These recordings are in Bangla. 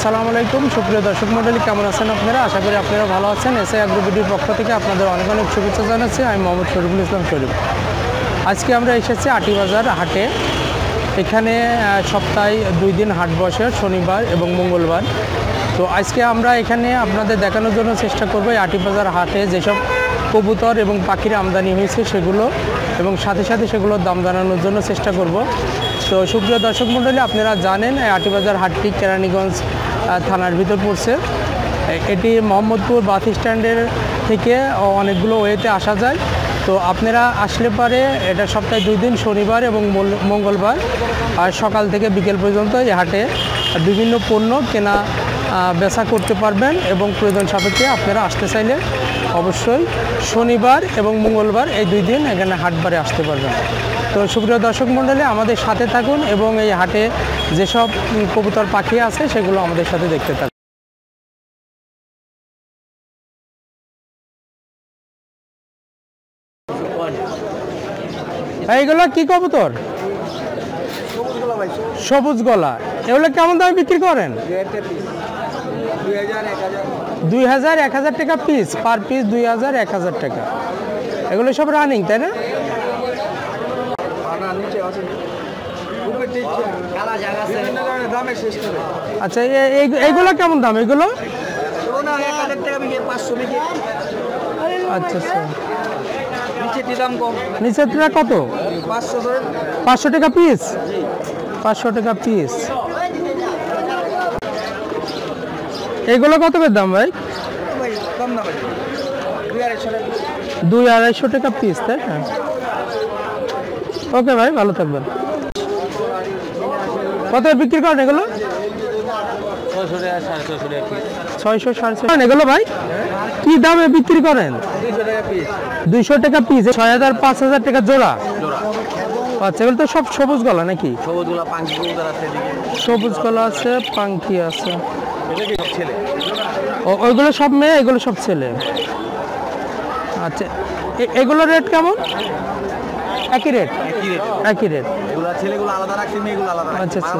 আসসালামু আলাইকুম সুপ্রিয় দর্শক মণ্ডলী, কেমন আছেন আপনারা? আশা করি আপনারা ভালো আছেন। এসআই অ্যাগ্রোবিডির পক্ষ থেকে আপনাদের অনেক অনেক শুভেচ্ছা জানাচ্ছি। আমি মোহাম্মদ শরীফুল ইসলাম শরীফ। আজকে আমরা এসেছি আটিবাজার হাটে। এখানে সপ্তাহে 2 দিন হাট বসে, শনিবার এবং মঙ্গলবার। তো আজকে আমরা এখানে আপনাদের দেখানোর জন্য চেষ্টা করব এই আটিবাজার হাটে যেসব কবুতর এবং পাখির আমদানি হয়েছে সেগুলো, এবং সাথে সাথে সেগুলোর দাম জানানোর জন্য চেষ্টা করব। তো সুপ্রিয় দর্শক মণ্ডলী, আপনারা জানেন এই আটিবাজার হাটটি কেরানীগঞ্জ থানার ভিতর পড়ছে। এটি মোহাম্মদপুর বাস স্ট্যান্ডের থেকে অনেকগুলো ওয়েতে আসা যায়। তো আপনারা আসলে পারে এটা সপ্তাহে 2 দিন, শনিবার এবং মঙ্গলবার, আর সকাল থেকে বিকেল পর্যন্ত এই হাটে বিভিন্ন পণ্য কেনা বেচা করতে পারবেন। এবং প্রয়োজন সাপেক্ষে আপনারা আসতে চাইলে অবশ্যই শনিবার এবং মঙ্গলবার এই 2 দিন এখানে হাটবারে আসতে পারবেন। তো সুপ্রিয় দর্শক মণ্ডলী, আমাদের সাথে থাকুন এবং এই হাটে যেসব কবুতর পাখি আছে সেগুলো আমাদের সাথে দেখতে থাকুন। এইগুলো কি কবুতর? সবুজ গলা। এগুলো কেমন দামে বিক্রি করেন? 2000-1000 টাকা পিস, পার পিস 2000-1000 টাকা। এগুলো সব রানিং, তাই না? আচ্ছা, এইগুলো কেমন দাম? এগুলো আচ্ছা আচ্ছা, নিচের টাকা কত? 500 টাকা পিস। 500 টাকা পিস। এগুলো কত করে দাম ভাই? 200-250 টাকা পিস, তাই না? ওকে ভাই, ভালো থাকবেন। কত বিক্রি করেন এগুলো? 600-650। এগুলো ভাই কি দামে বিক্রি করেন? 200 টাকা পিস। 6000-5000 টাকা জোড়া। আচ্ছা, এগুলো তো সব সবুজ গলা নাকি? সবুজ গলা আছে, পাঙ্কি আছে। ওইগুলো সব মেয়ে, এগুলো সব ছেলে। আচ্ছা, এগুলোর রেট কেমন? একই রেট? একই রেট। আচ্ছা আচ্ছা,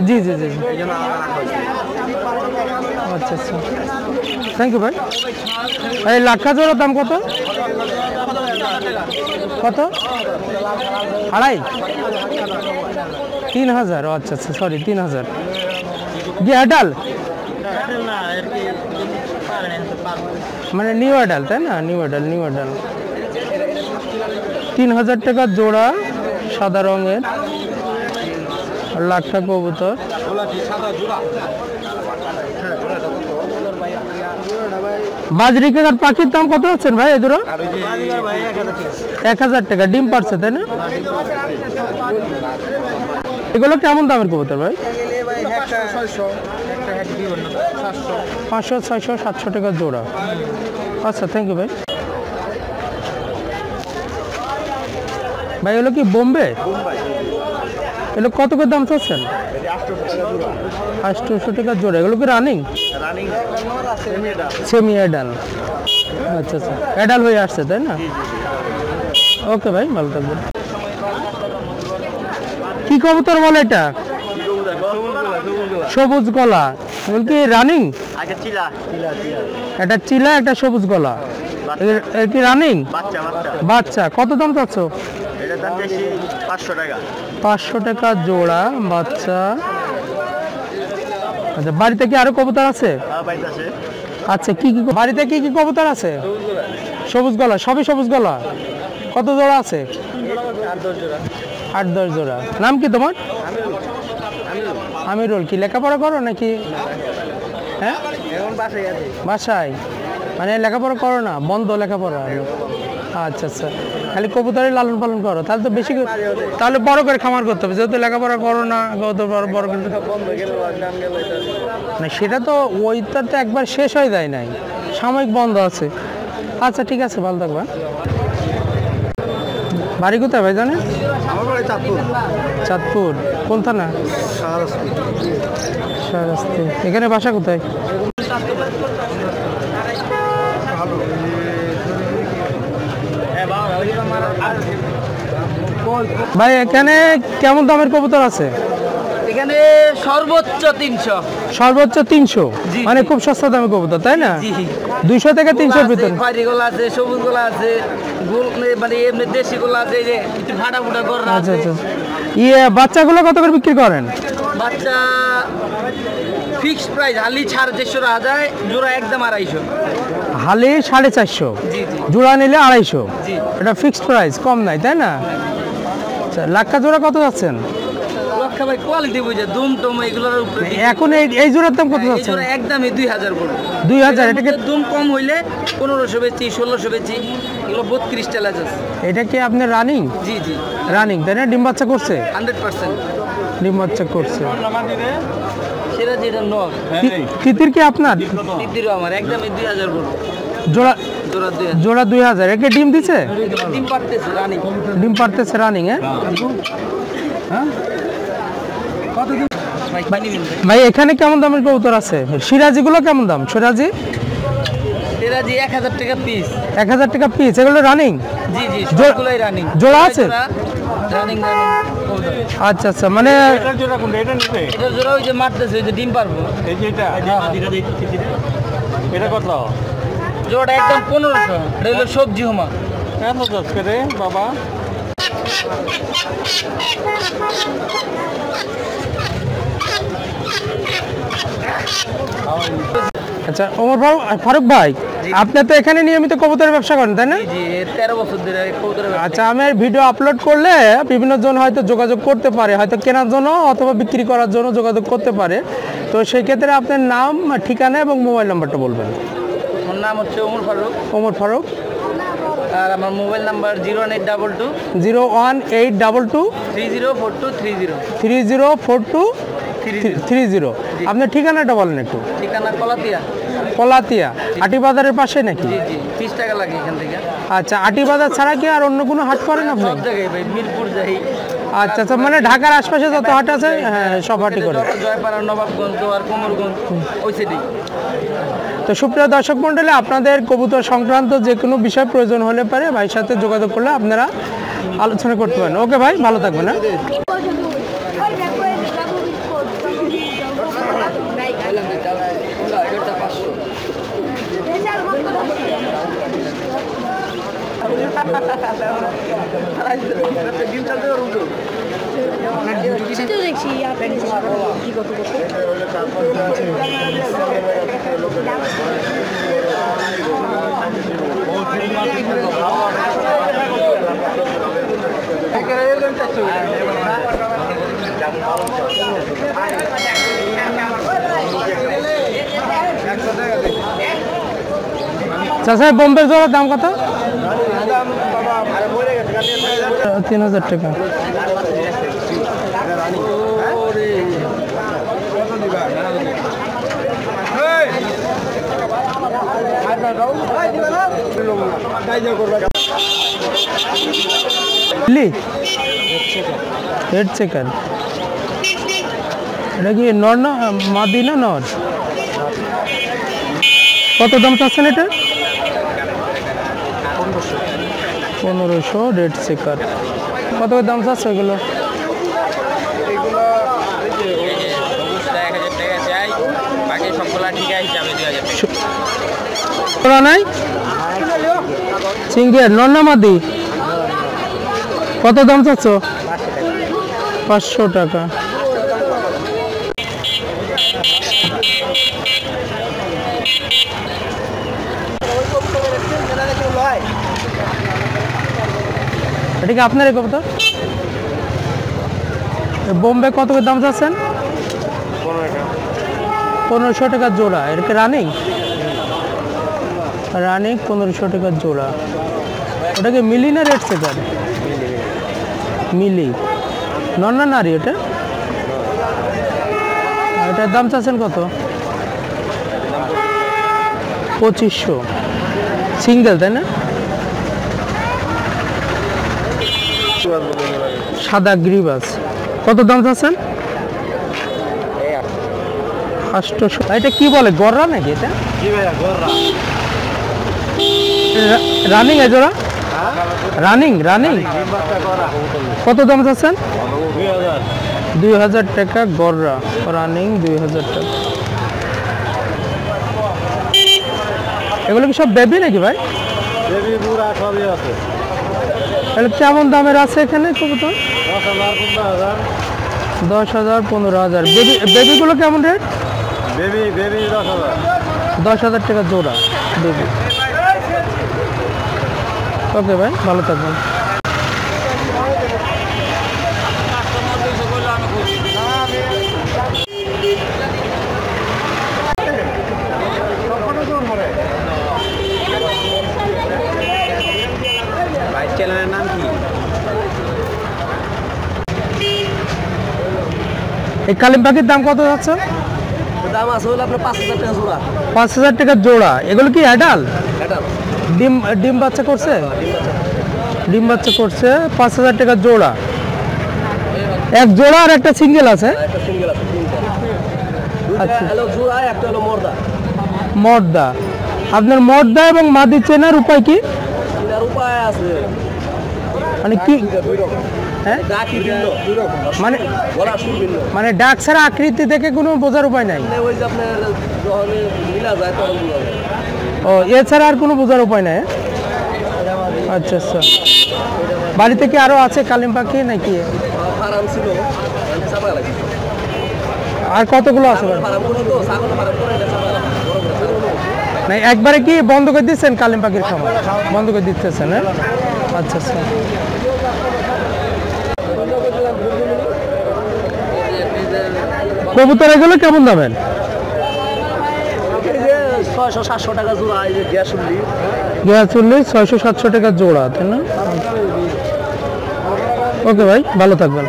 জি জি জি, আচ্ছা আচ্ছা, থ্যাংক ইউ ভাই। এই লাক্ষা জোড়ার দাম কত? কত? 2.5? 3000? আচ্ছা আচ্ছা, সরি, 3000। জি, অ্যাডাল মানে নিউ অ্যাডাল, তাই না? New adult, new adult. 3000 টাকা জোড়া, সাদা রঙের লাক্ষা কবুতর। বাজরি কাকার পাখির দাম কত আছেন ভাই? এদুরো 1000 টাকা। ডিম পারছে, তাই না? এগুলো কেমন দামের কবুতর ভাই? 500, 600, 700 টাকা জোড়া। আচ্ছা, থ্যাংক ইউ ভাই। ভাই এগুলো কি বোম্বে? এগুলো কত করে দাম চাচ্ছেন? 800 টাকা জোড়া। এগুলো কি রানিং? Semi adult. আচ্ছা আচ্ছা, অ্যাডাল হয়ে আসছে, তাই না? ওকে ভাই, ভালো থাকবেন। কি কবুতর বলে এটা? সবুজ গলা। এগুলো কি রানিং? এটা চিলা, একটা সবুজ গলা। এর কি রানিং? বাচ্চা। কত দাম চাচ্ছ? 500 টাকা জোড়া, বাচ্চা। আচ্ছা, বাড়িতে কি আরো কবুতর আছে? আচ্ছা, কি কি বাড়িতে কি কি কবুতর আছে? সবুজ গলা, সবই সবুজ গলা। কত জোড়া আছে? 8-10 জোড়া। নাম কি তোমার? আমিরুল। কি লেখাপড়া করো নাকি? হ্যাঁ, বাসায়। মানে লেখাপড়া করো না? বন্ধ লেখাপড়া? আচ্ছা আচ্ছা, খালি কবুতরের লালন পালন করো? তাহলে তো বেশি, তাহলে বড় করে খামার করতে হবে। যেহেতু লেখাপড়া করো না, বড় করে না, সেটা তো ওইটা তো একবার শেষ হয়ে যায় নাই, সাময়িক বন্ধ আছে। আচ্ছা, ঠিক আছে, ভালো থাকবা। বাড়ি কোথায় ভাই জানেন? চাঁদপুর। কোন থানা? শাহরাস্তি। এখানে বাসা কোথায়? ভাই এখানে কেমন দামের কবুতর আছে? এখানে সর্বোচ্চ 300। সর্বোচ্চ 300, মানে খুব সস্তা দামে কবুতর, তাই না? 200 থেকে 300 ভিতরে। খয়েরি গোলা আছে, সবুজ গোলা আছে, গোল মানে এমনি দেশি গোলা আছে, এই যে একটু ফাটা ফুটা গররা আচ্ছা আছে। আচ্ছা, বাচ্চাগুলো কত করে বিক্রি করেন? বাচ্চা ফিক্সড প্রাইস, হালি 450 টাকা যায়, জোড়া একদম 250। হালি 450, জি জি জোড়া নিলে 250। জি। এটা ফিক্সড প্রাইস, কম নাই, তাই না? আচ্ছা, লাক্কা জোড়া কত যাচ্ছেন? লক্ষা ভাই কোয়ালিটি বুঝে দুম টম এগুলোর উপরে এখন এই জোড়ার দাম কত এই যাচ্ছেন? জোড়া একদমই 2000 করে। 2000। এটাকে দুম কম হইলে 1500 বেচি, 1600 বেচি, এগুলো 32 টাকা আছে। এটা কি আপনি রানিং? জি জি রানিং, তাই না? ডিম বাচ্চা করছে? 100%। ডিম বাচ্চা করছে। সেটা যেটা নর তিতির কি আপনার? দিদিরও আমার একদমই 2000 করে। জোড়া জোড়া 2000। জোড়া 2000। একে ডিম দিছে? ডিম পারতেছে রানী। ডিম পারতেছে রানিং, হ্যাঁ? ভাই এখানে কেমন দামের কবুতর আছে? সিরাজি গুলো কেমন দাম? সিরাজি এরা জি 1000 টাকা পিস। 1000 টাকা পিস। এগুলো রানিং? জি জি সবগুলাই রানিং। জোড়া আছে? রানিং। আচ্ছা আচ্ছা, মানে এটার জোড়া কোনটা? এটা নিতে এটা জোড়া ওই যে মারতেছে, ওই যে ডিম পারবো। এই যে এটা এটা কত? জোড়া একদম 1500। এটা হলো সবজি হোমা। এত যাচ্ছে রে বাবা। আচ্ছা ওমর ফারুক ভাই, আপনি তো এখানে নিয়মিত কবুতরের ব্যবসা করেন, তাই না? জি 13 বছর ধরে কবুতরের ব্যবসা। আচ্ছা, আমি ভিডিও আপলোড করলে বিভিন্ন জন হয়তো যোগাযোগ করতে পারে, হয়তো কেনার জন্য অথবা বিক্রি করার জন্য যোগাযোগ করতে পারে। তো সেই ক্ষেত্রে আপনার নাম, ঠিকানা এবং মোবাইল নাম্বারটা বলবেন। আমার নাম হচ্ছে ওমর ফারুক। ওমর ফারুক। আর আমার মোবাইল নাম্বার 01822 01822 304230। 304230। আপনার ঠিকানাটা বলেন একটু। ঠিকানা কলাতিয়া। কলাতিয়া, আটি বাজারের পাশে নাকি? জি জি 30 টাকা লাগে এখান থেকে। আচ্ছা, আটি বাজার ছাড়া কি আর অন্য কোনো হাট করেন আপনি? সব জায়গায় ভাই, মিরপুর যাই। আচ্ছা আচ্ছা, মানে ঢাকার আশপাশে যত হাট আছে, হ্যাঁ সব হাটই করে। জয়পাড়া, নবাবগঞ্জ, আর কোমরগঞ্জ, ওই সাইডে। তো সুপ্রিয় দর্শক মণ্ডলী, আপনাদের কবুতর সংক্রান্ত যে কোনো বিষয় প্রয়োজন হলে পারে ভাইয়ের সাথে যোগাযোগ করলে আপনারা আলোচনা করতে পারেন। ওকে ভাই, ভালো থাকবেন। হ্যাঁ, দেখছি চাচা বোম্বের জোড়ার দাম কত? 3000 টাকা। হেড চেকার, এটা কি নর না মাদি না নর? কত দাম চাচ্ছেন এটা? 1500। রেড চেকার কত দাম চাচ্ছে এগুলো? নাই সিঙ্গেল নর না মাদি? কত দাম চাচ্ছ? 500 টাকা। এটা কি আপনার এই কবুতর? বোম্বে কত করে দাম চাচ্ছেন? 1500 টাকা জোড়া। এর কি রানিং? রানিং 1500 টাকা জোড়া। ওটা কি মিলি না রেড চেকার? মিলি। নর না নারী এটা? এটার দাম চাচ্ছেন কত? 2500। সিঙ্গেল, তাই না? সাদা গ্রিবাস কত দাম চাচ্ছেন? 800। এটা কি বলে, গররা নাকি এটা? রানিং এ জোড়া? Running running. কত দাম চাচ্ছেন? 2000 টাকা গররা, রানিং 2000 টাকা। এগুলো কি সব বেবি নাকি ভাই? বেবি পুরা সবই আছে। তাহলে কেমন দামের আছে এখানে কবুতর? 10,000 10,000 15,000। বেবিগুলো কেমন রেট? বেবি 10,000। 10,000 টাকা জোড়া বেবি। ওকে ভাই, ভালো থাকবেন। ভাই চ্যানেলের নাম কি? এই কালিম পাখির দাম কত যাচ্ছে? দাম আছে হলো আপনার 5,000 টাকা জোড়া। 5,000 টাকা জোড়া। এগুলো কি অ্যাডাল? এটা ডিম বাচ্চা করছে? ডিম বাচ্চা করছে। 5,000 টাকা জোড়া। এক জোড়া আর একটা সিঙ্গেল আছে। একটা সিঙ্গেল আছে, তিনটা। দুইটা আচ্ছা। হলো জোড়া, একটা হলো মর্দা। মর্দা। আপনার মর্দা এবং মাদি চেনার উপায় কি? এটার উপায় আছে, মানে কি? দুই রকম। হ্যাঁ, ডাকি ভিন্ন, দুই রকম। মানে গলা সুর ভিন্ন। মানে ডাক ছাড়া আকৃতি দেখে কোনো বোঝার উপায় নাই। মানে ওই যে আপনার যখন মিলা যায় তখন বোঝা যায়। ও, এছাড়া আর কোনো বোঝার উপায় নাই? আচ্ছা আচ্ছা। বাড়িতে কি আরো আছে কালিম পাখি নাকি? ফার্ম ছিল, চাপা লাগছে। আর কতগুলো আছে? ফার্ম করি তো, ছাগল ফার্ম করে এটা চাপা লাগে। বড় বড় ছাগল। না, একবারে কি বন্ধ করে দিচ্ছেন কালিম পাখির খামার? বন্ধ করে দিতেছেন, হ্যাঁ? আচ্ছা আচ্ছা। কবুতর এগুলো কেমন দামের? এই যে 600-700 টাকা জোড়া, এই যে গ্যাস উল্লি। 600-700 টাকা জোড়া, তাই না? ওকে ভাই, ভালো থাকবেন।